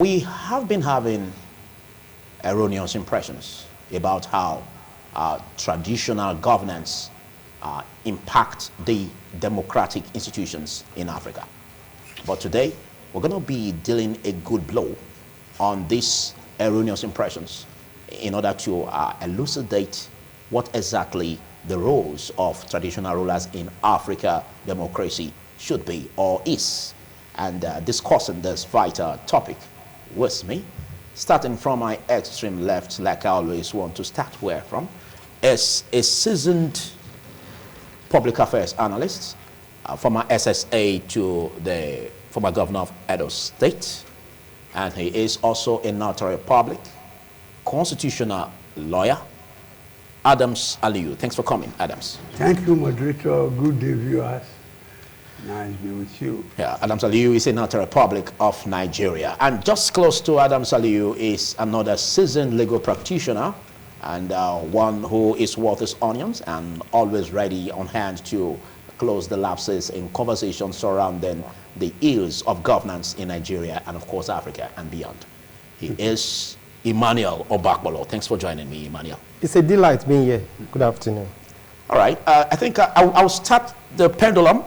We have been having erroneous impressions about how traditional governance impact the democratic institutions in Africa. But today, we're going to be dealing a good blow on these erroneous impressions in order to elucidate what exactly the roles of traditional rulers in Africa democracy should be or is. And discussing this vital topic with me, starting from my extreme left, like I always want to start where from, is a seasoned public affairs analyst, former SSA to the former governor of Edo State, and he is also a notary public, constitutional lawyer, Adams Aliyu. Thanks for coming, Adams. Thank you, moderator. Good day, viewers. Nice to be with you. Yeah, Adams Aliyu is a notary public of Nigeria. And just close to Adams Aliyu is another seasoned legal practitioner and one who is worth his onions and always ready on hand to close the lapses in conversations surrounding the ills of governance in Nigeria and, of course, Africa and beyond. He is Emmanuel Obakbolo. Thanks for joining me, Emmanuel. It's a delight being here. Good afternoon. All right. I think I'll start the pendulum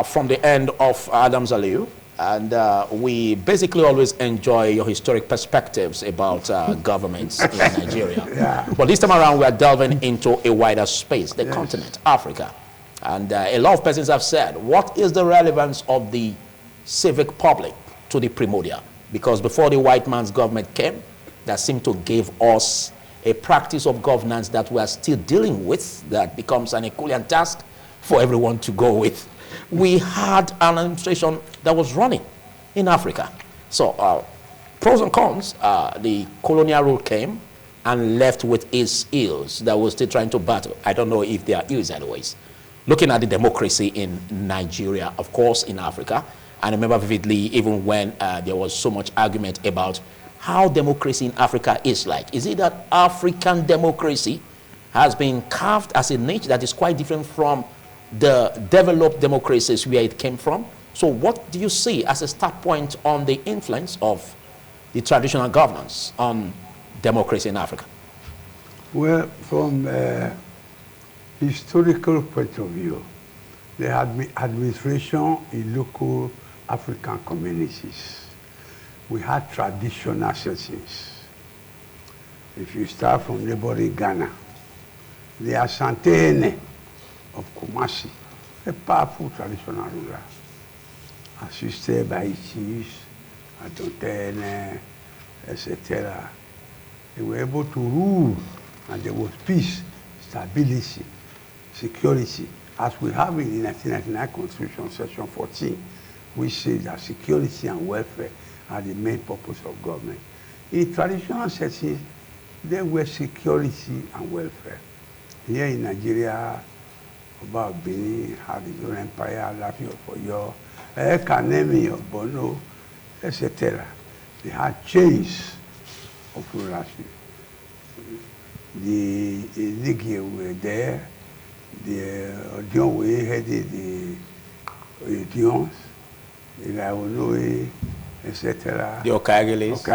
from the end of Adams Aliyu. And we basically always enjoy your historic perspectives about governments in Nigeria. Yeah. But this time around, we are delving into a wider space, the continent, Africa. And a lot of persons have said, what is the relevance of the civic public to the primordial? Because before the white man's government came, that seemed to give us a practice of governance that we are still dealing with, that becomes an Herculean task for everyone to go with. We had an administration that was running in Africa. So pros and cons, the colonial rule came and left with its ills that we're still trying to battle. I don't know if they are ills anyways. Looking at the democracy in Nigeria, of course, in Africa, I remember vividly even when there was so much argument about how democracy in Africa is like. Is it that African democracy has been carved as a niche that is quite different from the developed democracies where it came from? So what do you see as a start point on the influence of the traditional governance on democracy in Africa? Well, from a historical point of view, there had been administration in local African communities. We had traditional settings. If you start from neighboring Ghana, the Asante of Kumasi, a powerful traditional ruler, assisted by chiefs, Adontene, etc. They were able to rule, and there was peace, stability, security, as we have in the 1999 Constitution, Section 14, which says that security and welfare are the main purpose of government. In traditional settings, there were security and welfare. Here in Nigeria, about Benin had his own empire, Lafi of Oyo, Ekanemi of Bono, etc. They had chains of rulership. The Nigi were there, the Odion headed the Odions, the Gaonoe, etc. The Okagiles.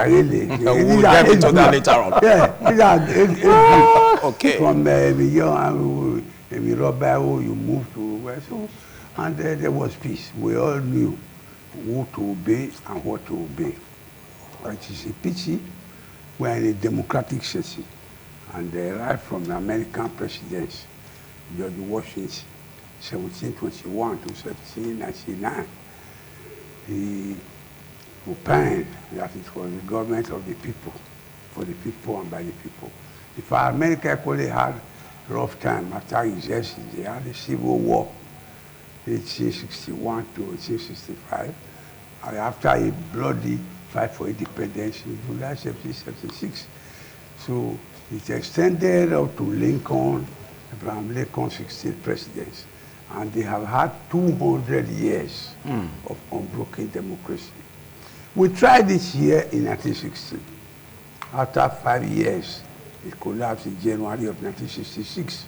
We'll get into that later on. Yeah, these are okay. From Miron and Mirobao, you move to West, and there was peace. We all knew who to obey and what to obey. It is a pity we are in a democratic system, and right from the American presidents, George Washington, 1721 to 1799, he opined that it was the government of the people, for the people and by the people. If America equally had a rough time after his exit, they had a civil war, 1861 to 1865, and after a bloody fight for independence in July 1776. So it extended up to Lincoln, Abraham Lincoln, 16 presidents, and they have had 200 years of unbroken democracy. We tried this year in 1960. After 5 years, it collapsed in January of 1966.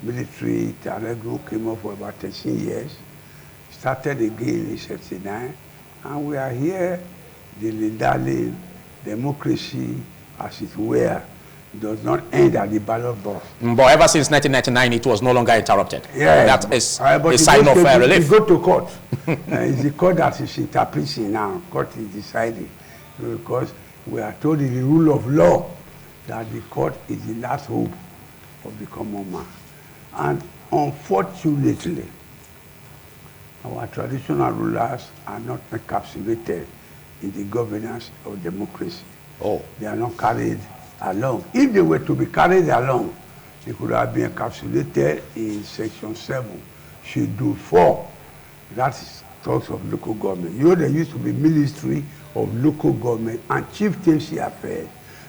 Military terror group came up for about 13 years, started again in 79, and we are here dilly-dally democracy, as it were, does not end at the ballot box. But ever since 1999, it was no longer interrupted. Yeah, That is a sign of relief. You go to court. It's the court that is interpreting now. Court is deciding. Because we are told in the rule of law that the court is the last hope of the common man. And unfortunately, our traditional rulers are not encapsulated in the governance of democracy. Oh. They are not carried along. If they were to be carried along, they could have been encapsulated in Section 7, Schedule 4. That is talks of local government. You know, there used to be Ministry of Local Government and Chieftaincy Affairs.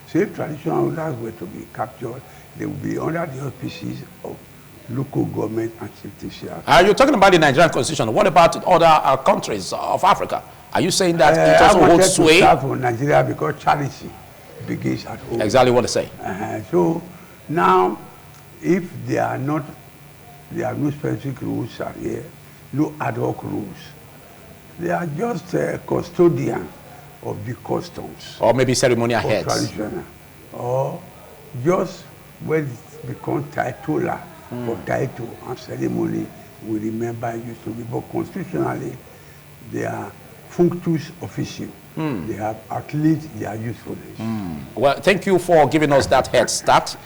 So if traditional rulers were to be captured, they would be under the auspices of local government and chieftaincy affairs. You're talking about the Nigerian constitution. What about other countries of Africa? Are you saying that it also holds sway? I wanted to start from Nigeria because charity begins at home. Exactly what I say. So now, if there are no specific rules are here, no ad hoc rules. They are just custodian of the customs. Or maybe ceremonial heads. Traditional. Or just when it becomes titular for title and ceremony, we remember it used to be. But constitutionally, they are functus officio. They have outlived their usefulness. Well, thank you for giving us that head start.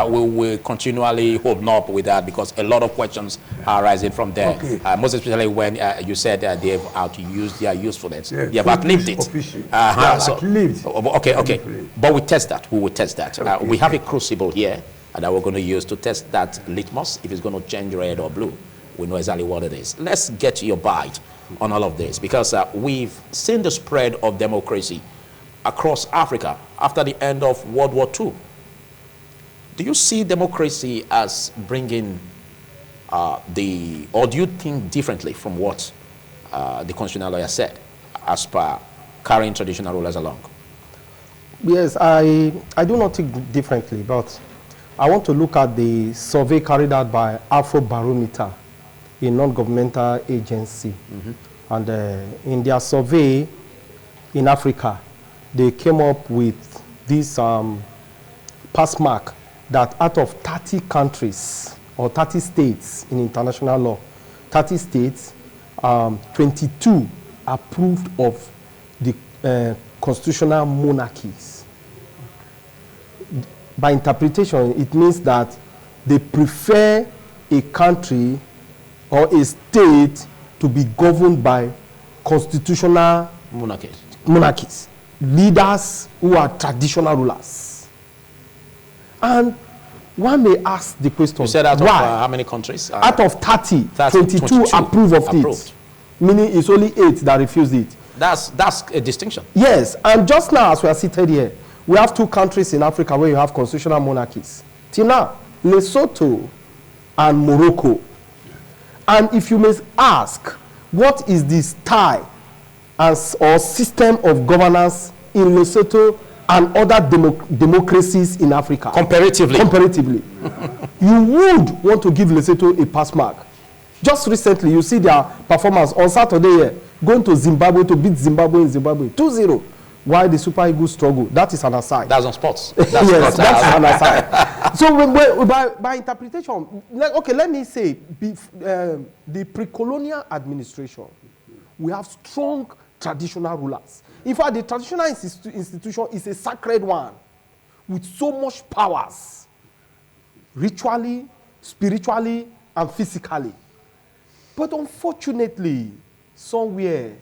We will continually hold up with that because a lot of questions are rising from there. Okay. Most especially when you said they have outused their usefulness. Yes, they have outlived it. Outlived. Okay. But we test that. We will test that. Okay. We have a crucible here that we're going to use to test that litmus. If it's going to change red or blue, we know exactly what it is. Let's get your bite on all of this because we've seen the spread of democracy across Africa after the end of World War II. Do you see democracy as bringing or do you think differently from what the constitutional lawyer said as per carrying traditional rulers along? Yes, I do not think differently, but I want to look at the survey carried out by Afrobarometer, a non-governmental agency. And in their survey in Africa, they came up with this pass mark that out of 30 countries or 30 states in international law, 30 states, 22 approved of the constitutional monarchies. By interpretation, it means that they prefer a country or a state to be governed by constitutional monarchies, leaders who are traditional rulers. And one may ask the question, you said out why? Of how many countries? Out of 30, 22 approve of it. Meaning it's only 8 that refused it. That's a distinction. Yes, and just now as we are seated here, we have 2 countries in Africa where you have constitutional monarchies. Till now, Lesotho and Morocco. And if you may ask, what is the style or system of governance in Lesotho and other democracies in Africa? Comparatively. You would want to give Lesotho a pass mark. Just recently, you see their performance on Saturday here, going to Zimbabwe to beat Zimbabwe in Zimbabwe, 2-0. Why the Super Eagles struggle? That is an aside. That's on sports. Yes, that's an aside. So by interpretation, okay, let me say, the pre-colonial administration, we have strong traditional rulers. In fact, the traditional institution is a sacred one with so much powers, ritually, spiritually, and physically. But unfortunately, somewhere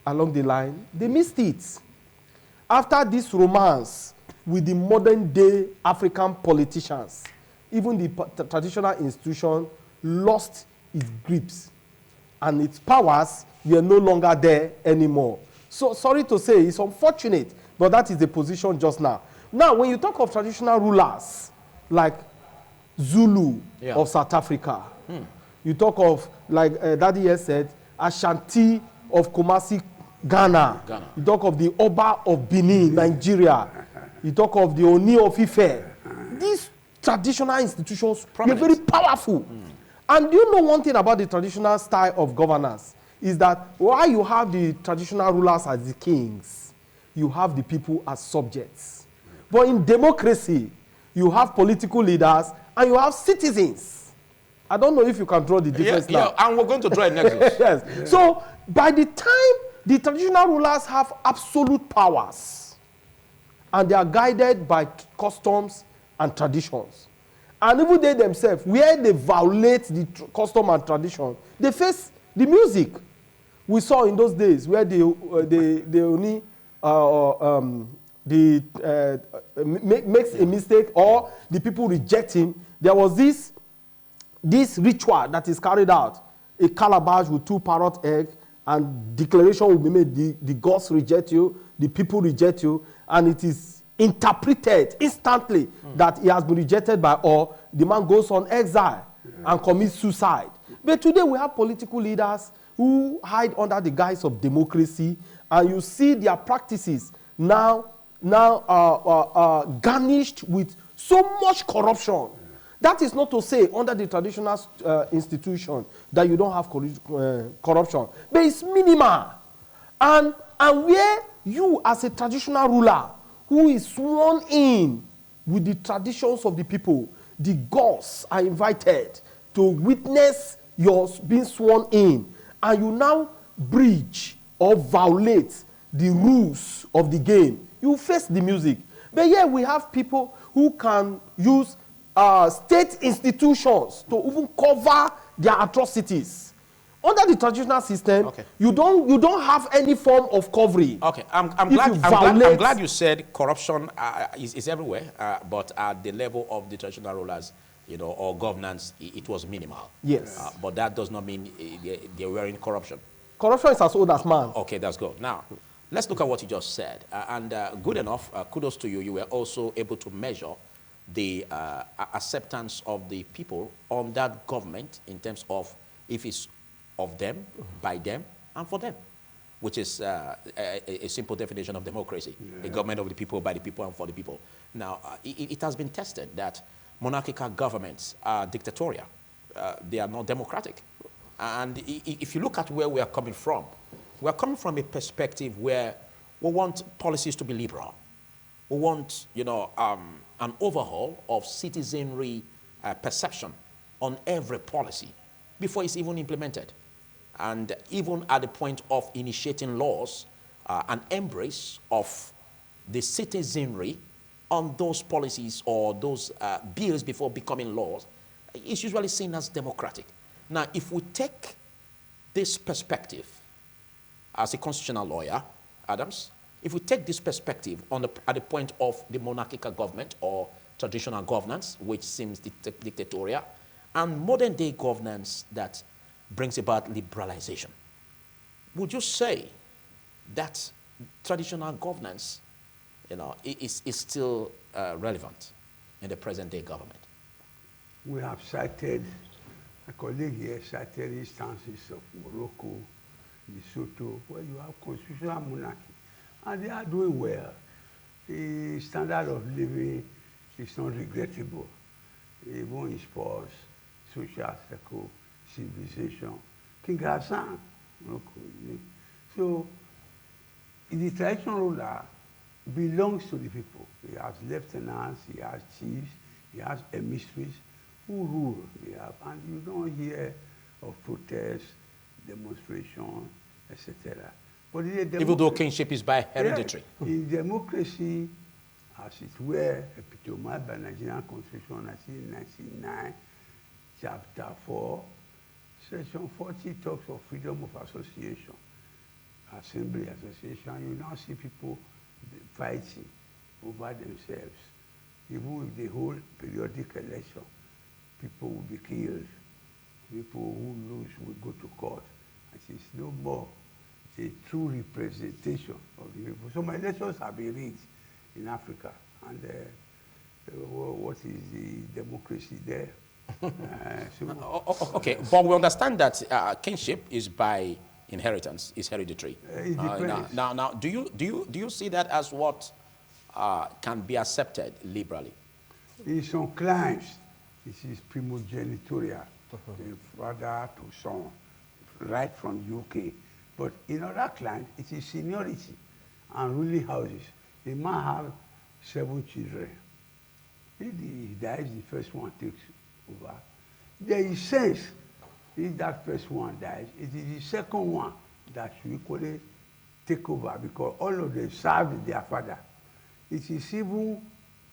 along the line, they missed it. After this romance with the modern day African politicians, even the traditional institution lost its grips and its powers were no longer there anymore. So sorry to say, it's unfortunate, but that is the position just now. Now, when you talk of traditional rulers like Zulu of South Africa, you talk of, like Daddy has said, Ashanti of Kumasi, Ghana. You talk of the Oba of Benin, Nigeria. You talk of the Oni of Ife. These traditional institutions are very powerful. And do you know one thing about the traditional style of governance? is that while you have the traditional rulers as the kings, you have the people as subjects. But in democracy, you have political leaders and you have citizens. I don't know if you can draw the difference now. Yeah, and we're going to draw it next. Yes. Yeah. So by the time the traditional rulers have absolute powers, and they are guided by customs and traditions, and even they themselves, where they violate the custom and tradition, they face the music. We saw in those days where they only makes a mistake or the people reject him. There was this ritual that is carried out, a calabash with 2 parrot eggs, and declaration will be made, the gods reject you, the people reject you, and it is interpreted instantly that he has been rejected by all. The man goes on exile and commits suicide. But today we have political leaders who hide under the guise of democracy, and you see their practices now garnished with so much corruption. That is not to say under the traditional institution that you don't have corruption, but it's minimal. And where you as a traditional ruler who is sworn in with the traditions of the people, the gods are invited to witness your being sworn in, and you now breach or violate the rules of the game, you face the music. But here we have people who can use state institutions to even cover their atrocities. Under the traditional system, you don't have any form of covering. Okay, I'm glad you said corruption is everywhere, but at the level of the traditional rulers, or governance, it was minimal. Yes. But that does not mean they were in corruption. Corruption is as old as man. Okay, that's good. Now, let's look at what you just said. Good enough, kudos to you. You were also able to measure the acceptance of the people on that government in terms of if it's of them, by them, and for them, which is a simple definition of democracy, the government of the people, by the people, and for the people. Now, it has been tested that monarchical governments are dictatorial. They are not democratic. And if you look at where we are coming from a perspective where we want policies to be liberal. We want, an overhaul of citizenry perception on every policy before it's even implemented. And even at the point of initiating laws, an embrace of the citizenry on those policies or those bills before becoming laws is usually seen as democratic. Now, if we take this perspective as a constitutional lawyer, Adams, if we take this perspective at the point of the monarchical government or traditional governance, which seems dictatorial, and modern day governance that brings about liberalization, would you say that traditional governance, is still relevant in the present day government? We have cited, a colleague here cited instances of Morocco, Lesotho, where you have constitutional monarchy, and they are doing well. The standard of living is not regrettable, even in sports, social circle, civilization. King Hassan, Morocco. So, the traditional ruler belongs to the people. He has lieutenants, he has chiefs, he has emissaries who rule. And you don't hear of protests, demonstration, etc. But even though kingship is by hereditary. Yeah, in democracy, as it were, epitomized by Nigerian Constitution 1999, Chapter 4, Section 40 talks of freedom of association, assembly, association. You now see people fighting over themselves. Even if they hold periodic election, people will be killed. People who lose will go to court. And it's no more. It's a true representation of the people. So my elections have been rigged in Africa. And what is the democracy there? Okay, but we understand that kingship is by inheritance, is hereditary. Now, do you see that as what can be accepted liberally? In some climes, this is primogenitorial, the father to son, right from UK. But in other clans, it is seniority and ruling houses. A man have 7 children. If he dies, the first one takes over. There is sense. If that first one dies, it is the second one that should equally take over because all of them served their father. It is even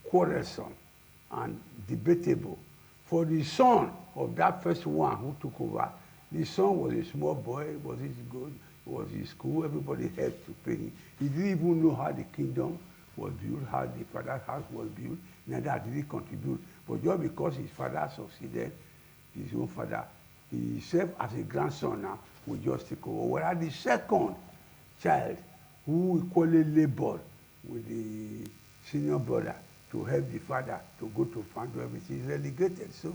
quarrelsome and debatable for the son of that first one who took over. The son was a small boy, was it good, was in school, everybody helped to pay him. He didn't even know how the kingdom was built, how the father's house was built, neither did he contribute. But just because his father succeeded his own father, he served as a grandson now, will just take over. Whereas the second child, who equally labored with the senior brother to help the father to go to farm to everything, is relegated. So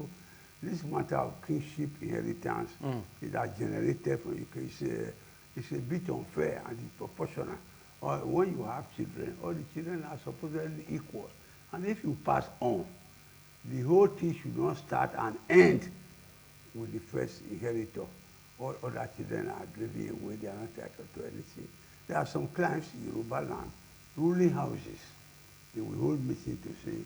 this matter of kingship inheritance that generated from UK is a bit unfair and disproportional. Or when you have children, all the children are supposedly equal. And if you pass on, the whole thing should not start and end with the first inheritor. All other children are driven away, they are not entitled to anything. There are some clans in Yoruba land, ruling houses. They will hold meeting to say,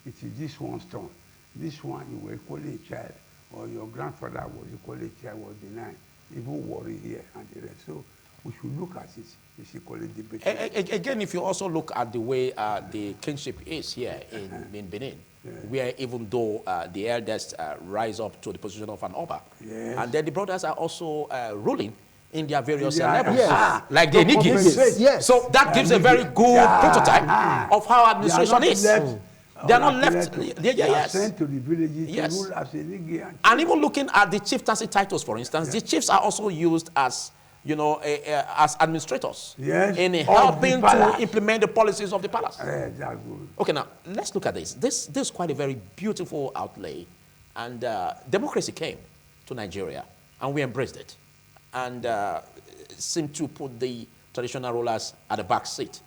it is this one's turn. This one, you were equally a child, or your grandfather was equally a child, was denied. Even worry here and the rest. So we should look at it. It's equally debatable. Again, if you also look at the way the kingship is here in Benin, where even though the eldest rise up to the position of an Oba, and then the brothers are also ruling in their various levels, like the Nigis. Yes. So that gives a very good prototype of how administration is. They are not left. They are sent to the villages to rule as a Nigi. And even looking at the chieftaincy titles, for instance, the chiefs are also used as, you know, as administrators in helping to implement the policies of the palace. Okay, now let's look at this. This is quite a very beautiful outlay, and democracy came to Nigeria, and we embraced it, and seemed to put the traditional rulers at the back seat.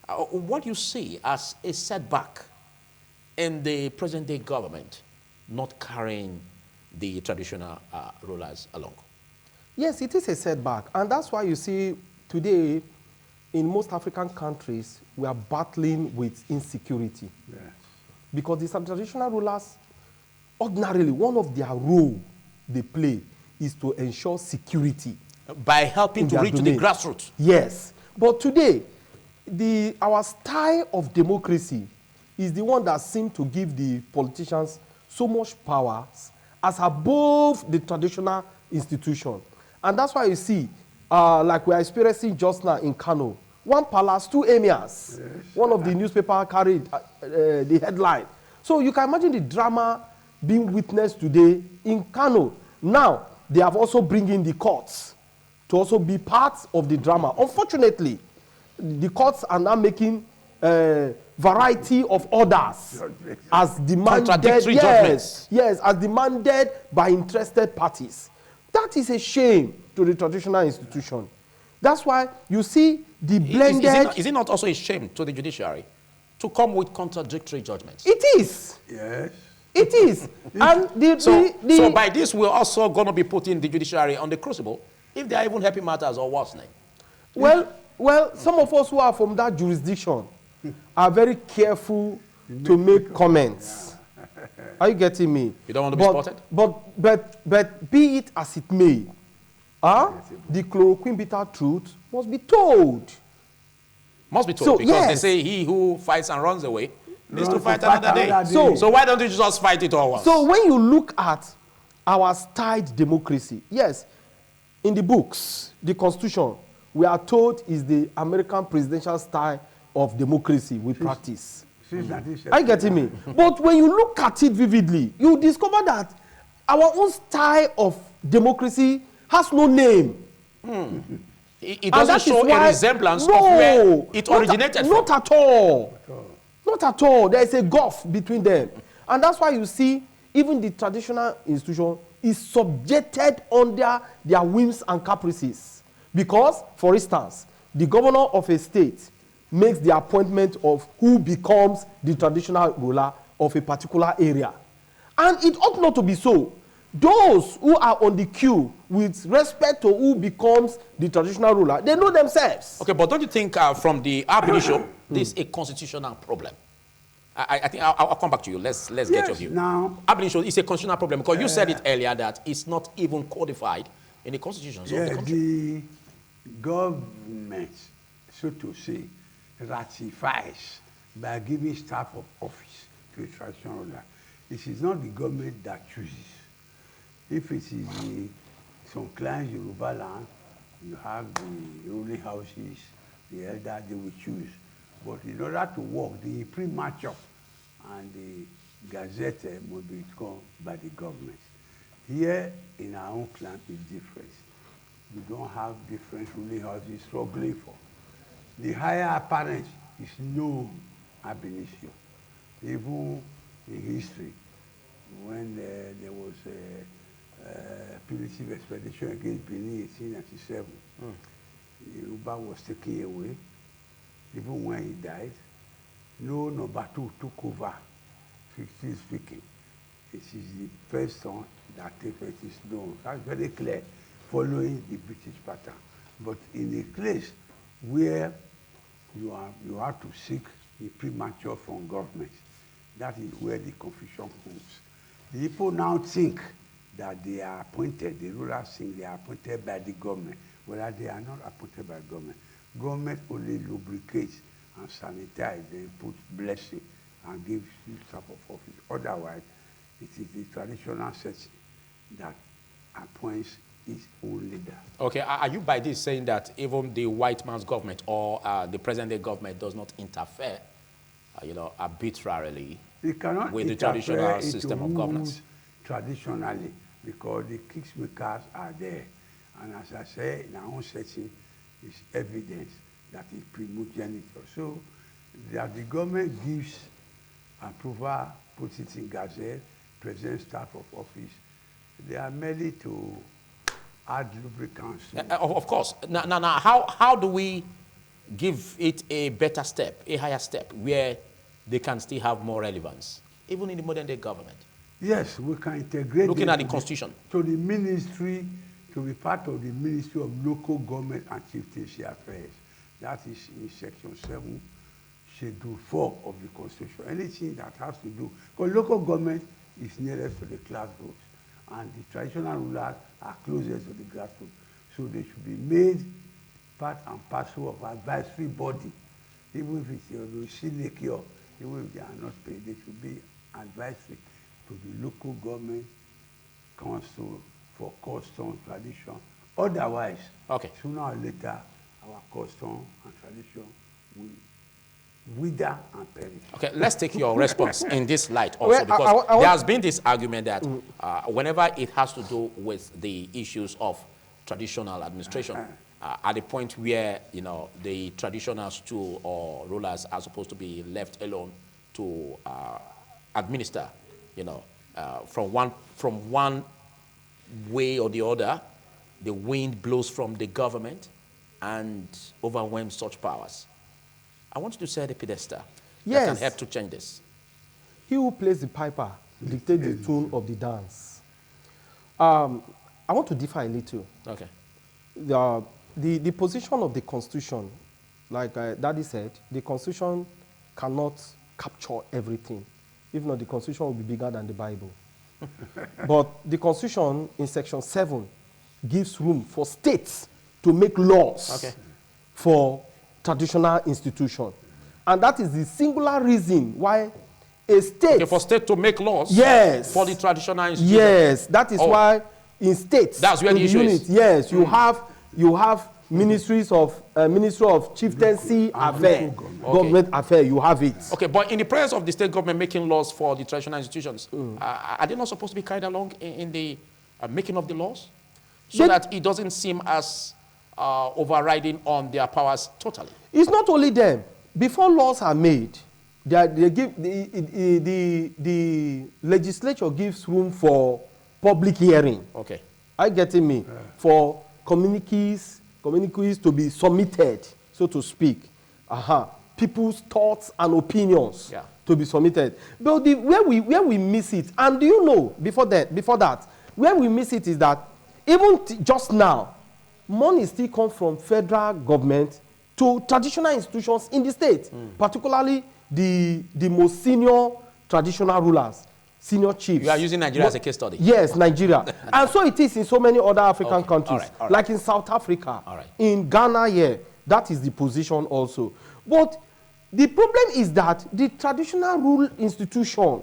What do you see as a setback in the present-day government not carrying the traditional rulers along? Yes, it is a setback. And that's why you see today in most African countries, we are battling with insecurity. Yes. Because the traditional rulers, ordinarily, one of their roles they play is to ensure security. By helping to reach the grassroots. Yes. But today, our style of democracy is the one that seems to give the politicians so much power as above the traditional institution. And that's why you see, like we are experiencing just now in Kano, one palace, 2 emirs. Yes. One of the newspaper carried the headline. So you can imagine the drama being witnessed today in Kano. Now, they have also bring in the courts to also be part of the drama. Unfortunately, the courts are now making variety of orders as demanded. Contradictory judgments. Yes, as demanded by interested parties. That is a shame to the traditional institution. That's why you see the blended... Is it not also a shame to the judiciary to come with contradictory judgments? It is. Yes. It is. And so by this, we're also going to be putting the judiciary on the crucible if they are even helping matters or worsening. Well, some of us who are from that jurisdiction are very careful to make comments. Are you getting me? You don't want to be spotted? But be it as it may, the chloroquine bitter truth must be told. Must be told, because they say he who fights and runs away needs to fight another day. So why don't you just fight it all once? So when you look at our styled democracy, yes, in the books, the Constitution, we are told is the American presidential style of democracy we practice. Are you getting me? But when you look at it vividly, you discover that our own style of democracy has no name. It doesn't show a resemblance of where it originated from. Not at all. Not at all. There is a gulf between them. And that's why you see even the traditional institution is subjected under their whims and caprices. Because, for instance, the governor of a state makes the appointment of who becomes the traditional ruler of a particular area. And it ought not to be so. Those who are on the queue with respect to who becomes the traditional ruler. They know themselves. Okay, but don't you think from the ab initio, this is a constitutional problem? I think I'll come back to you. Let's get your view. Now, ab initio is a constitutional problem because you said it earlier that it's not even codified in the constitutions of the country. The government, so to say, ratifies by giving staff of office to a traditional ruler. It is not the government that chooses. If it is some clans Yoruba land, you have the ruling houses, the elder, they will choose. But in order to work, the premature and the gazette must be done by the government. Here in our own clan is different. We don't have different ruling houses struggling for. The higher apparent is known ab initio. Even in history, when there was a punitive expedition against Benin in 1897, Yoruba was taken away. Even when he died, no number two took over, strictly speaking. It is the first son that takes it is known. That's very clear, following the British pattern. But in a place where you have to seek the premature from government, that is where the confusion comes. The people now think that they are appointed, the rulers think they are appointed by the government, whereas they are not appointed by government. Government only lubricates and sanitize, they put blessing and give you type of office. Otherwise, it is the traditional setting that appoints its own leader. Okay, are you by this saying that even the white man's government or the present-day government does not interfere, arbitrarily with the traditional system of governance? Traditionally, because the kingsmakers are there. And as I say, in our own setting, it's evidence that it's primogeniture. So that the government gives approval, puts it in gazette, presents staff of office, they are merely to add lubricants. Of course. Now, how do we give it a better step, a higher step, where they can still have more relevance, even in the modern day government? Yes, we can integrate. Looking at the constitution. To the ministry, to be part of the Ministry of Local Government and Chieftaincy Affairs. That is in Section 7, Schedule 4 of the Constitution. Anything that has to do, because local government is nearest to the grassroots, and the traditional rulers are closest to the grassroots. So they should be made part and parcel of advisory body. Even if it's a sinecure, even if they are not paid, they should be advisory to the local government council for custom tradition. Otherwise, sooner or later, our custom and tradition will wither and perish. Okay, let's take your response in this light also, because there has been this argument that whenever it has to do with the issues of traditional administration, at the point where the traditional stool or rulers are supposed to be left alone to administer, from one way or the other, the wind blows from the government and overwhelms such powers. I want you to say the pedestal that can help to change this. He who plays the piper dictates the tune of the dance. I want to differ a little. Okay. The position of the Constitution, like Daddy said, the Constitution cannot capture everything. If not, the Constitution will be bigger than the Bible. But the Constitution in Section 7 gives room for states to make laws for traditional institution. And that is the singular reason why a state... Okay, for state to make laws for the traditional institution. Yes, that is why in states... That's where the issue is. Yes, you have ministries of Ministry of Chieftaincy Affairs, Government Affairs, you have it. Okay, but in the presence of the state government making laws for the traditional institutions, are they not supposed to be carried along in the making of the laws? So that it doesn't seem as overriding on their powers totally. It's not only them. Before laws are made, they give the legislature gives room for public hearing. Okay. Are you getting me? For communiques to be submitted, so to speak. People's thoughts and opinions to be submitted. But where we miss it, and do you know, before that, where we miss it is that even just now, money still comes from federal government to traditional institutions in the state, particularly the most senior traditional rulers, senior chiefs. You are using Nigeria as a case study? Yes, Nigeria. And so it is in so many other African countries, all right. like in South Africa, in Ghana here. That is the position also. But the problem is that the traditional rule institution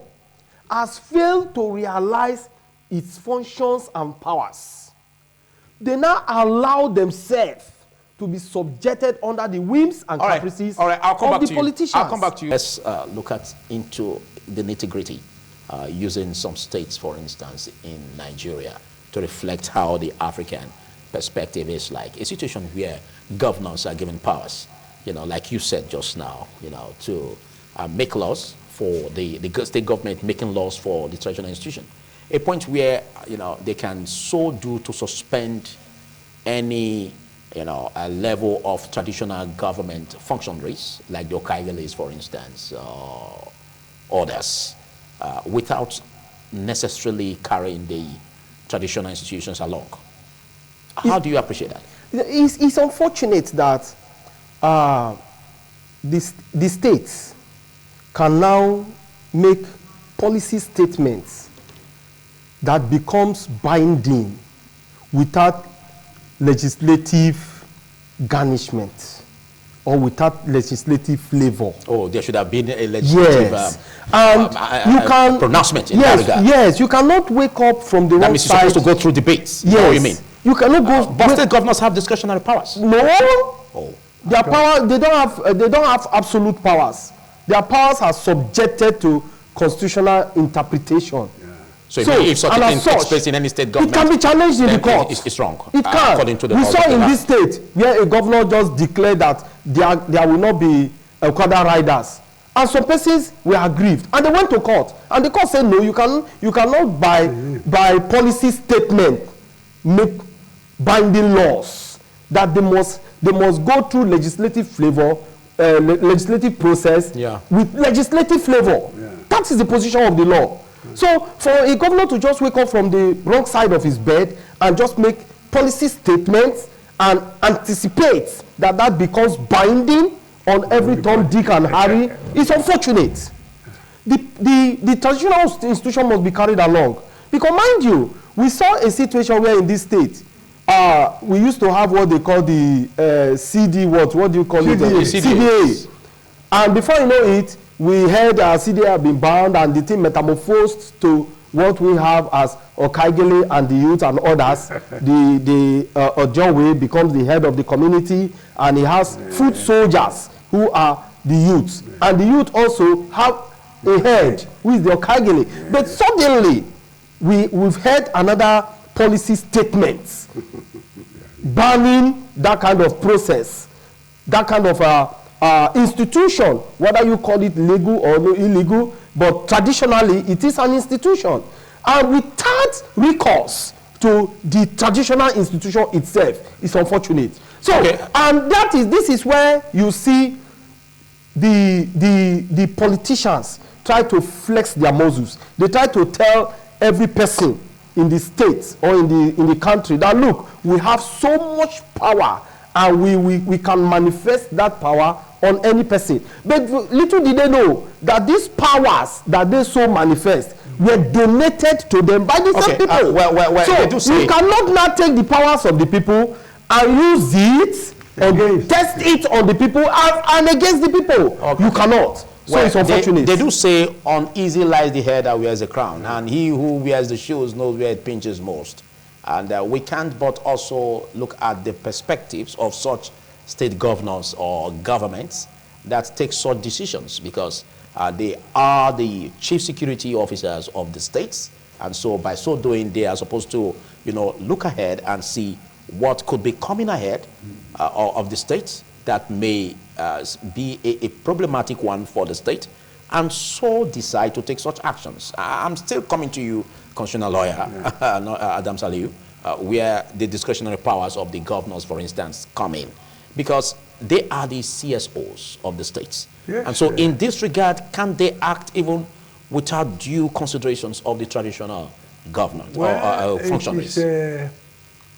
has failed to realize its functions and powers. They now allow themselves to be subjected under the whims and caprices of the politicians. I'll come back to you. Let's look into the nitty-gritty, using some states, for instance, in Nigeria, to reflect how the African perspective is like. A situation where governors are given powers, like you said just now, to make laws for the state government, making laws for the traditional institution. A point where, they can so do to suspend any, a level of traditional government functionaries, like the Okaigeles, for instance, or others, without necessarily carrying the traditional institutions along. How do you appreciate that? It's unfortunate that the states can now make policy statements that becomes binding without legislative garnishment or without legislative flavor. Oh, there should have been a legislative you can pronouncement in that regard. Yes, you cannot wake up from the wrong side. That means you're supposed to go through debates. Yes. What do you mean? You cannot go. But state governors have discretionary powers. No. Oh. Their power, they don't have absolute powers. Their powers are subjected to constitutional interpretation. So if such a thing takes place in any state government, it can be challenged in the court. It's wrong. It can. According to the we saw in this state where a governor just declared that there will not be Okada riders, and some persons were aggrieved, and they went to court, and the court said no, you cannot by policy statement make binding laws, that they must go through legislative flavor, legislative process with legislative flavor. That is the position of the law. So for a governor to just wake up from the wrong side of his bed and just make policy statements and anticipate that becomes binding on every Tom, Dick and Harry is unfortunate. The traditional institution must be carried along. Because mind you, we saw a situation where in this state, we used to have what they call the CD, what do you call it? CDA. And before you know it, we heard CDA have been bound and the thing metamorphosed to what we have as Okaigele and the youth and others. The Ojowe becomes the head of the community, and he has foot soldiers who are the youths. And the youth also have a head who is the Okaigele. But suddenly, we've heard another policy statement banning that kind of process, that kind of institution, whether you call it legal or no illegal, but traditionally it is an institution. And without recourse to the traditional institution itself, it's unfortunate. So, and this is where you see the politicians try to flex their muscles. They try to tell every person in the state or in the country that look, we have so much power and we can manifest that power on any person. But little did they know that these powers that they so manifest were donated to them by the same people. So you cannot now take the powers of the people and use it and test it on the people and against the people. You cannot. So it's unfortunate. They do say, uneasy lies the head that wears the crown, and he who wears the shoes knows where it pinches most. And we can't but also look at the perspectives of such state governors or governments that take such decisions, because they are the chief security officers of the states, and so by so doing they are supposed to look ahead and see what could be coming ahead of the states that may be a problematic one for the state, and so decide to take such actions. I'm still coming to you, constitutional lawyer Adam Saliu, where the discretionary powers of the governors, for instance, come in, because they are the CSOs of the states. Yes, and so in this regard, can they act even without due considerations of the traditional government or functionaries?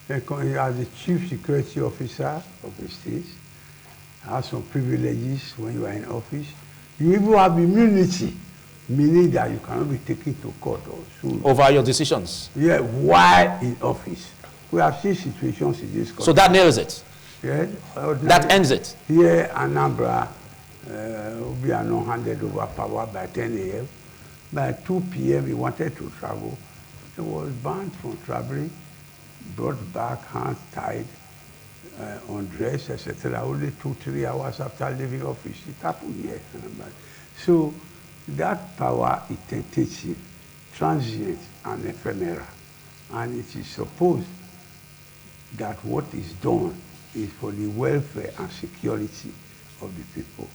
As the chief security officer of the state, have some privileges when you are in office. You even have immunity, meaning that you cannot be taken to court or sued. Over your decisions? Yeah, while in office. We have seen situations in this country. So that nails it? Yeah. That ends it? Here, Anambra, Obiano handed over power by 10 a.m. By 2 p.m., he wanted to travel. He was banned from traveling, brought back, hands tied, undressed, etc. Only 2-3 hours after leaving office. It happened here. So that power is tentative, transient, and ephemeral. And it is supposed that what is done is for the welfare and security of the people.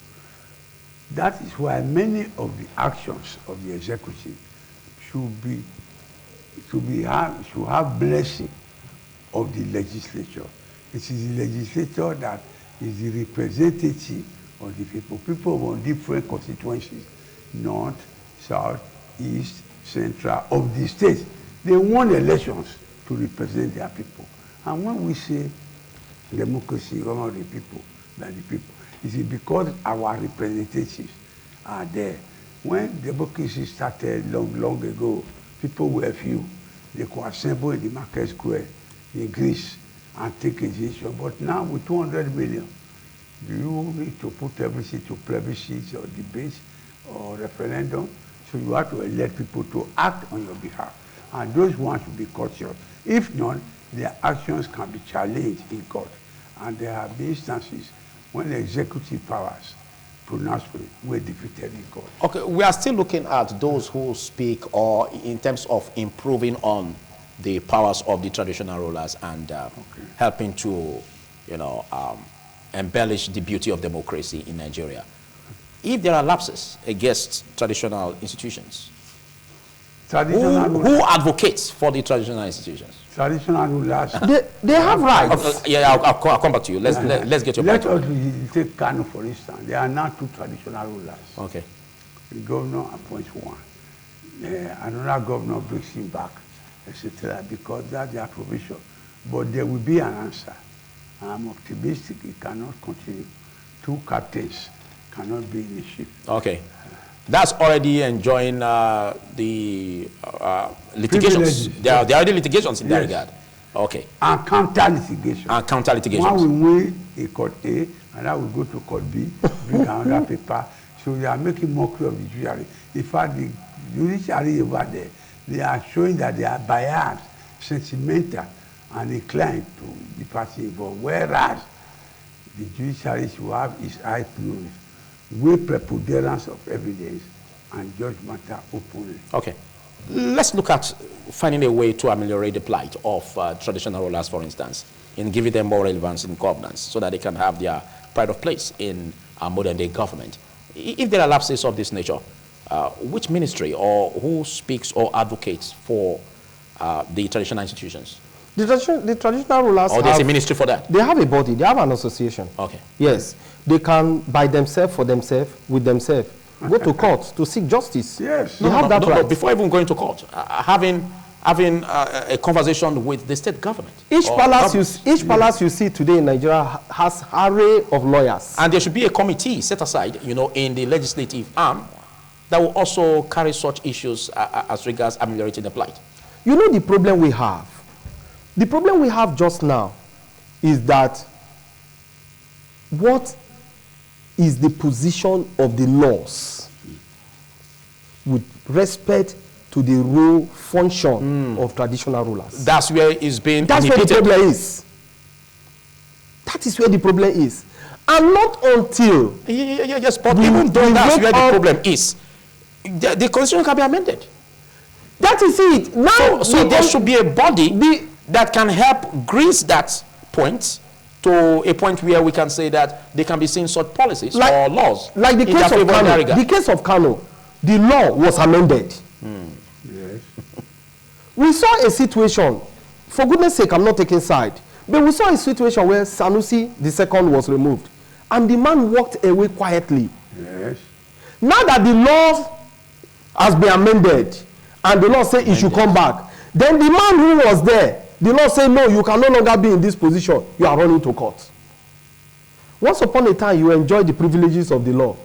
That is why many of the actions of the executive should have blessing of the legislature. It is the legislature that is the representative of the people. People from different constituencies, north, south, east, central, of the state. They won elections to represent their people. And when we say democracy, government of the people, by the people, it is because our representatives are there. When democracy started long ago, people were few. They could assemble in the market square in Greece and take a decision. But now with 200 million, do you need to put everything to plebiscite or debate or referendum? So you have to elect people to act on your behalf. And those ones will be cautious. If not, their actions can be challenged in court. And there have been instances when the executive powers pronouncement were defeated in court. Okay, we are still looking at those who speak or in terms of improving on the powers of the traditional rulers and helping to, embellish the beauty of democracy in Nigeria. If there are lapses against traditional institutions, who advocates for the traditional institutions? Traditional rulers. They have rights. I'll come back to you. Let's get your point. Let us take Kano, for instance. There are now 2 traditional rulers. Okay. The governor appoints one. Another governor brings him back, etc., because that's their provision. But there will be an answer. I'm optimistic it cannot continue. 2 captains cannot be in the ship. Okay. That's already enjoying the litigations. There are already litigations in that regard. Okay. And counter litigation. And counter litigations. One will win in court A, and that will go to court B, bring another paper. So they are making mockery of the judiciary. In fact, the judiciary over there, they are showing that they are biased, sentimental, and inclined to the party involved. Whereas the judiciary should have its eye closed, with preponderance of evidence, and judge matter openly. Okay. Let's look at finding a way to ameliorate the plight of traditional rulers, for instance, in giving them more relevance in governance so that they can have their pride of place in modern-day government. If there are lapses of this nature, which ministry or who speaks or advocates for the traditional institutions? The traditional rulers or there's a ministry for that? They have a body. They have an association. Okay. Yes. They can, by themselves, for themselves, with themselves, go to court to seek justice. Yes. They have that right. No, before even going to court, having a conversation with the state government. Each palace you see today in Nigeria has an array of lawyers. And there should be a committee set aside, in the legislative arm that will also carry such issues as regards ameliorating the plight. You know the problem we have? The problem we have just now is that what is the position of the laws with respect to the role function of traditional rulers? That's where it's been That's where the problem is. That is where the problem is. And not until... Yes, but even though that's where the problem is, the constitution can be amended. That is it. Now, so there should be a body that can help grease that point to a point where we can say that they can be seeing such policies or laws. Like the case of Kano. The case of Kano, the law was amended. Yes. We saw a situation, for goodness sake, I'm not taking side, but we saw a situation where Sanusi II was removed, and the man walked away quietly. Yes. Now that the law has been amended, and the law says he should come back, then the man who was there The law say no, you can no longer be in this position. You are running to court. Once upon a time, you enjoyed the privileges of the law.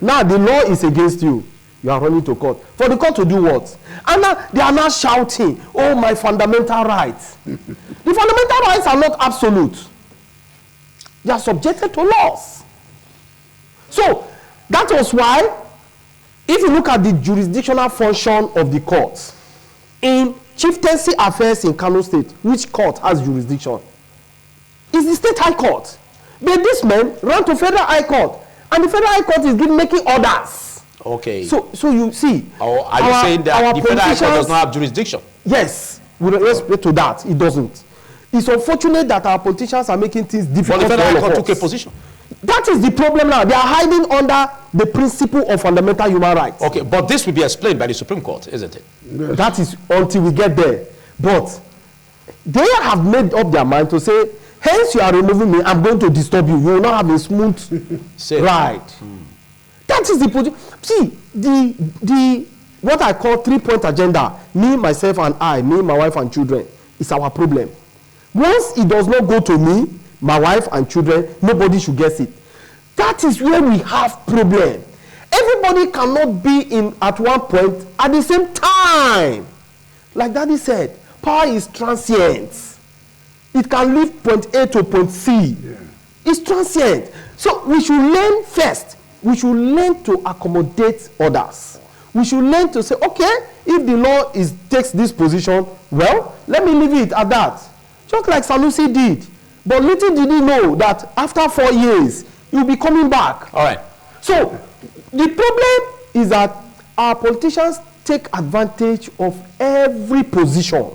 Now the law is against you. You are running to court. For the court to do what? And now they are now shouting, oh, my fundamental rights. The fundamental rights are not absolute. They are subjected to laws. So that was why, if you look at the jurisdictional function of the courts, in chieftaincy affairs in Kano State, which court has jurisdiction? It's the State High Court. But this man ran to Federal High Court, and the Federal High Court is making orders. Okay. So you see. Or are you saying that the Federal High Court does not have jurisdiction? Yes, with respect to that, it doesn't. It's unfortunate that our politicians are making things difficult. But the Federal High Court took a position. That is the problem now. They are hiding under the principle of fundamental human rights. Okay, but this will be explained by the Supreme Court, isn't it? Yes. That is until we get there. But they have made up their mind to say, hence you are removing me, I'm going to disturb you. You will not have a smooth ride. That is the position. See, the what I call 3-point agenda, me, myself, and I, me, my wife, and children, is our problem. Once it does not go to me, my wife, and children, nobody should guess it. That is where we have problem. Everybody cannot be in at one point at the same time. Like Daddy said, power is transient. It can leave point A to point C. Yeah. It's transient. So we should learn first. We should learn to accommodate others. We should learn to say, okay, if the law takes this position, well, let me leave it at that. Just like Sanusi did. But little did he know that after 4 years, he'll be coming back. All right. So the problem is that our politicians take advantage of every position.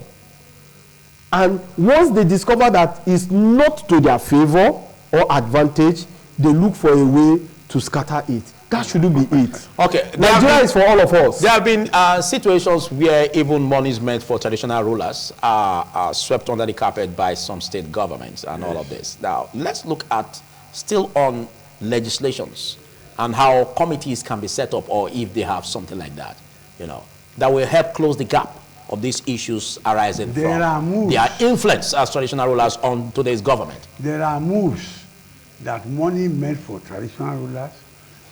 And once they discover that it's not to their favor or advantage, they look for a way to scatter it. That shouldn't be it. Okay. Nigeria is for all of us. There have been situations where even monies meant for traditional rulers are swept under the carpet by some state governments and all of this. Now, let's look at still on legislations and how committees can be set up, or if they have something like that, you know, that will help close the gap of these issues arising from their influence as traditional rulers on today's government. There are moves that money meant for traditional rulers,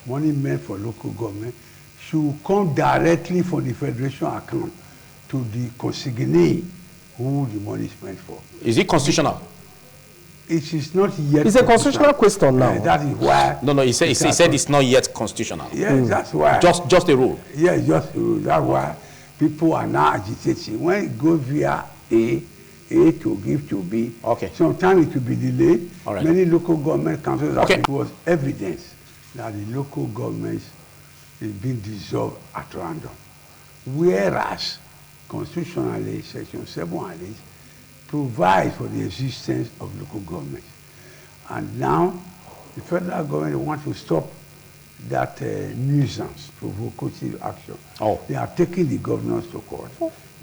money meant for local government, should come directly from the federation account to the consignee who the money is meant for. Is it constitutional? It is not yet. It's a constitutional question now. That is why. No, he said it's not yet constitutional. Yes, that's why. Just a rule. Yes, just a rule. That's why people are now agitating. When it goes via A to give to B. Okay. Sometimes it will be delayed. All right. Many local government councils have okay. It was evidence that the local governments is being dissolved at random. Whereas constitutionally, Section 7 at least provides for the existence of local governments. And now the federal government wants to stop that nuisance, provocative action. Oh. They are taking the governors to court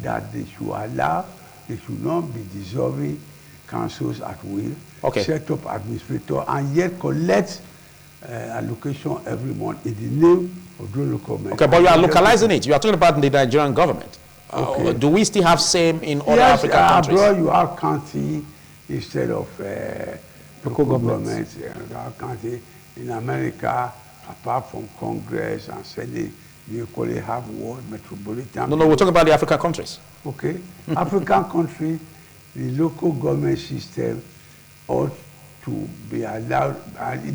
that they should allow, they should not be dissolving councils at will, okay. set up administrator, and yet collect allocation every month in the name of the local government. Okay, but you are localizing it. You are talking about the Nigerian government. Okay. Do we still have same in other African countries? Yes, you have county instead of local governments. County in America, apart from Congress and Senate, you equally have world metropolitan. No, we're talking about the African countries. Okay. African country, the local government system ought to be allowed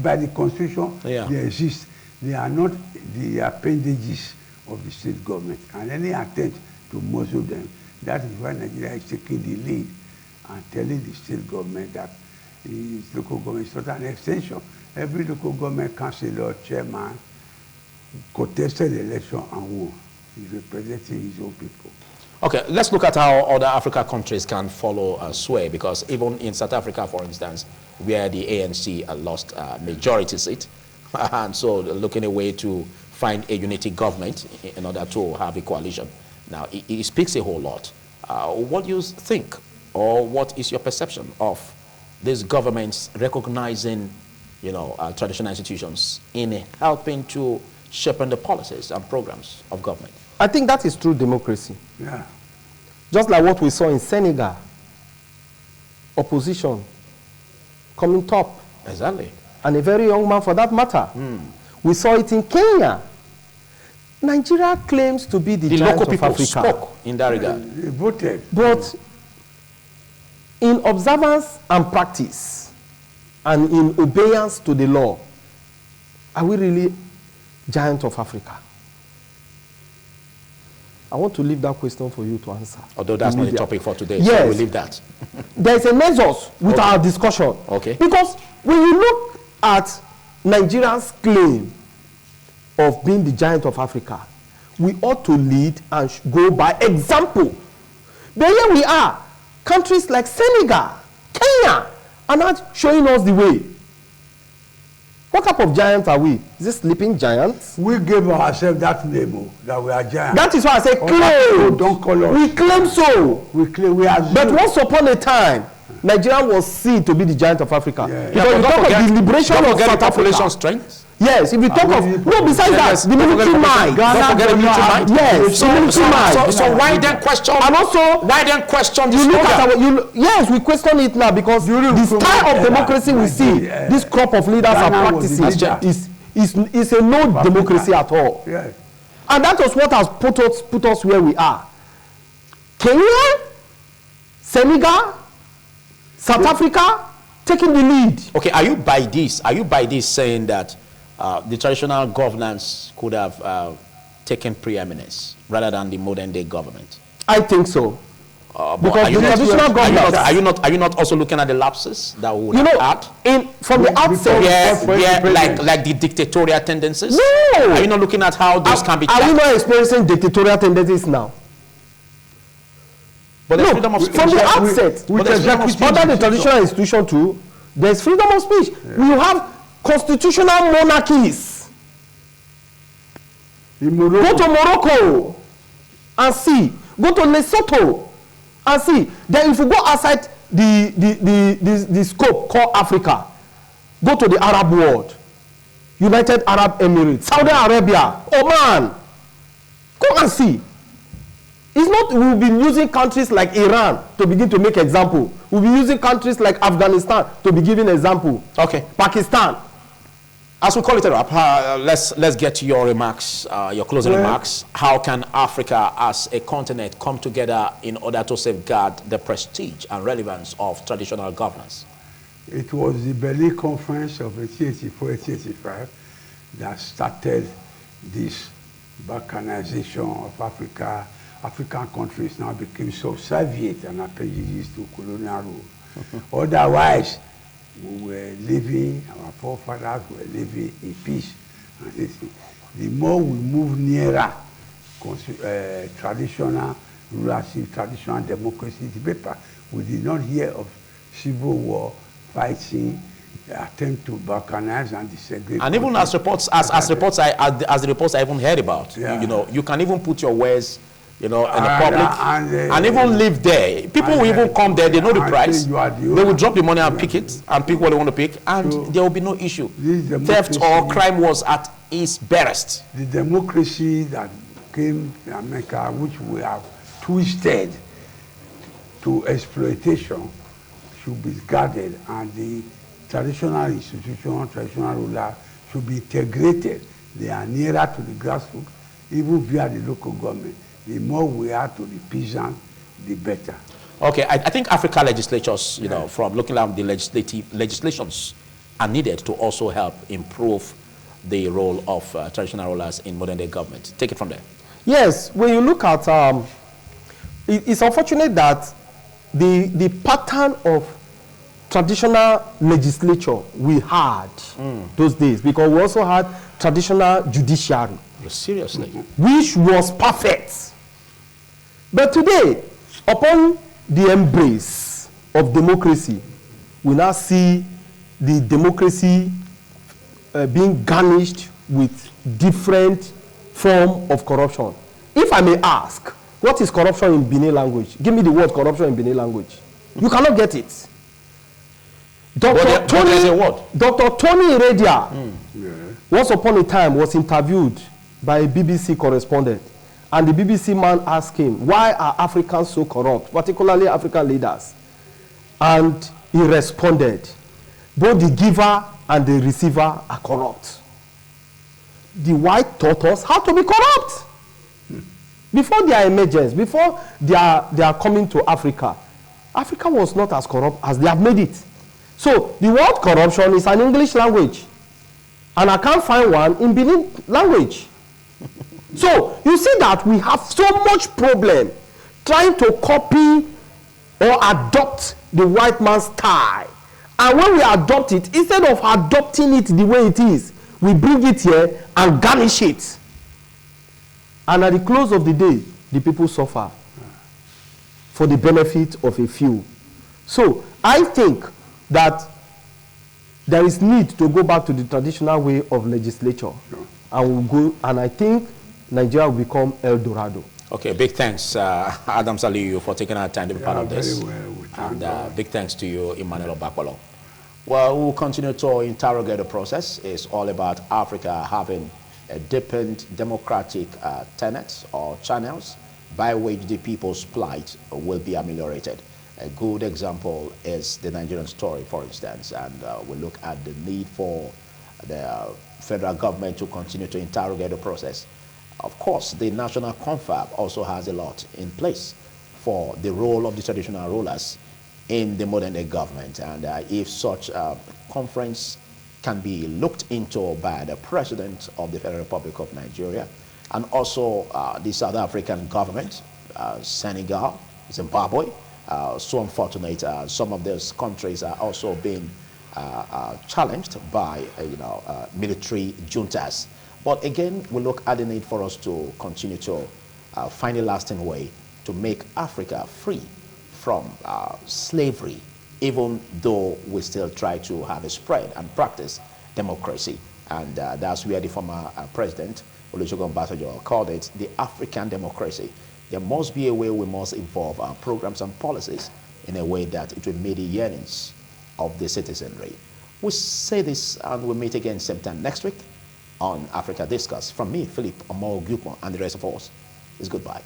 by the constitution. Yeah. They exist. They are not the appendages of the state government. And any attempt to muzzle them, that is why Nigeria is taking the lead and telling the state government that the local government is not an extension. Every local government councillor, chairman, contested the election and won. He's representing his own people. Okay, let's look at how other African countries can follow sway, because even in South Africa, for instance, where the ANC lost majority seat, and so looking a way to find a unity government in order to have a coalition. Now, it speaks a whole lot. What do you think, or what is your perception of these governments recognizing, you know, traditional institutions in helping to shape the policies and programs of government? I think that is true democracy. Yeah. Just like what we saw in Senegal, opposition coming top. Exactly. And a very young man for that matter. We saw it in Kenya. Nigeria claims to be the giant local of people Africa. spoke in that regard. They voted. But in observance and practice, and in obedience to the law, are we really giant of Africa? I want to leave that question for you to answer. Although that's not the topic for today, yes. so we'll leave that. There is a nexus with our discussion. Okay. Because when you look at Nigeria's claim of being the giant of Africa, we ought to lead and go by example. But here we are, countries like Senegal, Kenya, are not showing us the way. What type of giants are we? Is it sleeping giants? We gave ourselves that name, that we are giants. That is why I say claim. Oh, don't call us. We claim so. We claim we are. But once upon a time, Nigeria was seen to be the giant of Africa. Yeah. Because you talk of the liberation of South population Africa. strength. Yes, if you talk of, no, besides that, the military might. Don't forget the military might. Yes, the military might. So why then question? And also, why then question you this look at program? our, yes, we question it now because the style of democracy we see, this crop of leaders are practicing is a no democracy at all. Yes. And that was what has put us where we are. Kenya, Senegal, South Africa, taking the lead. Okay, are you by this saying that the traditional governance could have taken preeminence rather than the modern day government? I think so. Because the traditional government. Are you not also looking at the lapses that we would have had? From the outset, like the dictatorial tendencies? No. Are you not looking at how those can be checked? Are we not experiencing dictatorial tendencies now? But no, freedom of speech. from the outset, under the traditional institution too, there's freedom of speech. Yeah. We have constitutional monarchies. Go to Morocco and see. Go to Lesotho and see. Then if you go outside the scope called Africa, go to the Arab world, United Arab Emirates, Saudi Arabia, Oman. Go and see. It's not we'll be using countries like Iran to begin to make example. We'll be using countries like Afghanistan to be giving example. Okay. Pakistan. As we call it a wrap, let's get to your remarks, your closing remarks. How can Africa as a continent come together in order to safeguard the prestige and relevance of traditional governance? It was the Berlin Conference of 1884-1885 that started this balkanization of Africa. African countries now became subservient and prejudiced to colonial rule. Otherwise, we were living, our forefathers were living in peace. And the more we move nearer traditional rulership, traditional democracy, the better. We did not hear of civil war, fighting, attempt to balkanize and desegregate. And even as reports, as the reports I even heard about, you know, you can even put your wares, you know, in the public, and even live there. People will even come there, they know the price. They will drop the money and pick it, and pick what they want to pick, and there will be no issue. Theft or crime was at its barest. The democracy that came in America, which we have twisted to exploitation, should be guarded, and the traditional institution, traditional ruler should be integrated. They are nearer to the grassroots, even via the local government. The more we are to the peasant, the better. Okay, I think African legislatures, you know, from looking at the legislations are needed to also help improve the role of traditional rulers in modern day government. Take it from there. Yes, when you look at, it's unfortunate that the pattern of traditional legislature we had those days, because we also had traditional judiciary. Seriously? Which was perfect. But today, upon the embrace of democracy, we now see the democracy being garnished with different form of corruption. If I may ask, what is corruption in Benin language? Give me the word corruption in Benin language. You cannot get it. Dr. Tony Iradia, once upon a time, was interviewed by a BBC correspondent, and the BBC man asked him, why are Africans so corrupt, particularly African leaders? and he responded. Both the giver and the receiver are corrupt. The white taught us how to be corrupt. Before their emergence, before their coming to Africa, Africa was not as corrupt as they have made it. So the word corruption is an English language, and I can't find one in Benin language. So you see that we have so much problem trying to copy or adopt the white man's style. And when we adopt it, instead of adopting it the way it is, we bring it here and garnish it. And at the close of the day, the people suffer for the benefit of a few. So I think that there is need to go back to the traditional way of legislature. Sure. And we'll go, and I think Nigeria will become El Dorado. Okay, big thanks, Adam Saliu, for taking our time to be part of this. Well, and big thanks to you, Emmanuel Bakwalo. Well, we'll continue to interrogate the process. It's all about Africa having a deepened democratic tenets or channels by which the people's plight will be ameliorated. A good example is the Nigerian story, for instance, and we look at the need for the federal government to continue to interrogate the process. Of course, the national confab also has a lot in place for the role of the traditional rulers in the modern day government, and if such conference can be looked into by the President of the Federal Republic of Nigeria and also the South African government, Senegal, Zimbabwe. So unfortunate, some of those countries are also being challenged by military juntas. But again, we look at the need for us to continue to find a lasting way to make Africa free from slavery, even though we still try to have a spread and practice democracy. And that's where the former president, Olusegun Obasanjo, called it the African democracy. There must be a way we must evolve our programs and policies in a way that it will meet the yearnings of the citizenry. We say this and we'll meet again same time next week on Africa Discourse. From me, Philip Omogupon, and the rest of us, is goodbye.